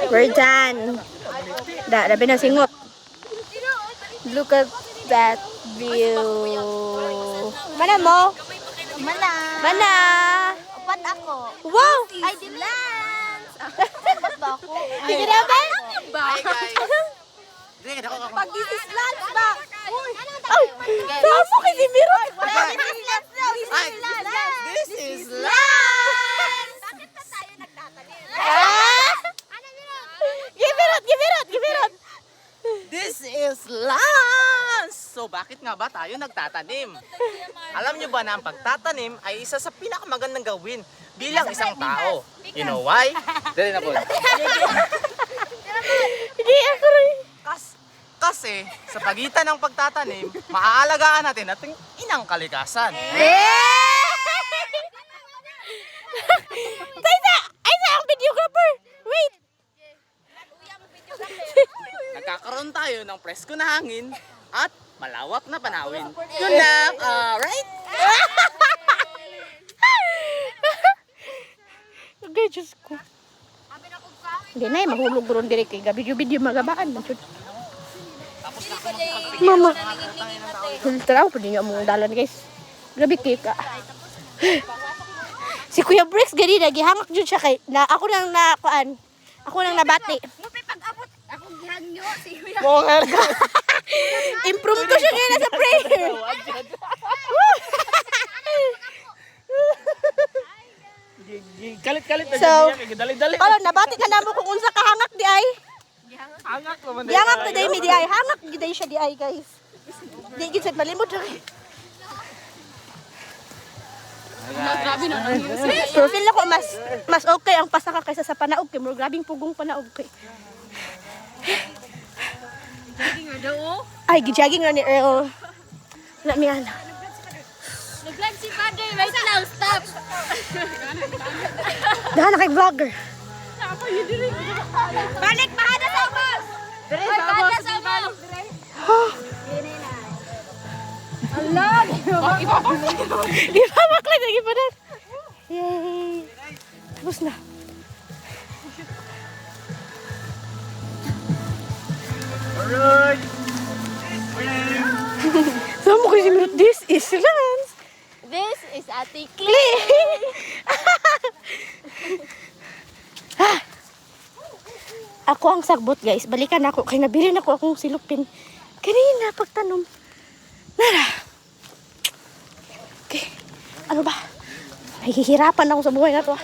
We're done. Dabi na singot. Look at that view. Mana mo? Mana. Mana? Upat ako. Wow! Ay, dilance. Upat ba ako? Hindi na ba? Hi guys. Pag this is lunch ba? Ay! Saan kay si Miro? This is lunch daw. This is lunch. Bakit pa tayo nagtatanim? Give it out! This is lunch. So bakit nga ba tayo nagtatanim? Alam nyo ba na ang pagtatanim ay isa sa pinakamagandang gawin bilang isang tao? You know why? Dali na po. Hindi ako rin. Kasi sa pagitan ng pagtatanim, maaalagaan natin ating inang kalikasan. Ay, ang videographer! Wait! Nagkakaroon tayo ng presko na hangin at malawak na panawin. Yun lang, right? Okay, Diyos ko. Hindi na mahulog ron dire kay video magabaan. Mama. Hultraw pa niyo among dalan guys. Grabe kika. Si Kuya Brix gani nagihangak jud siya kay na ako nang nakuan. Ako nang nabati. Mupi pag-abot. Ako gihangyo si Kuya. Improve ko siya ngayon sa prayer. Kalit-kalit na So, dali-dali. Kalau nabati na namo kung unsa ka hangak di ay. Hangak naman. Hangak na day mi di ay. Hangak gid ay siya di ay guys. Di gid sad malimot ra. Pero feel ko mas okay ang pasaka kaysa sa panaog kay mo grabing pugong panaog kay. Ay gijogging ra ni Earl. Wala mi ana. Nag-vlog si Father. Wait lang, stop. Dahan na kay vlogger. Balik, mahada sa bus. Oy, mahada sa bus. Di ba maklik lagi pa na. Yay. Tapos na. Alright. Saan mo kasi minute? This is Lance. This is Ate Ako ang sagbot guys. Balikan ako. Kaya nabilin ako akong silupin. Kanina pagtanom. Nara. Okay. Ano ba? Nahihirapan ako sa buhay na to.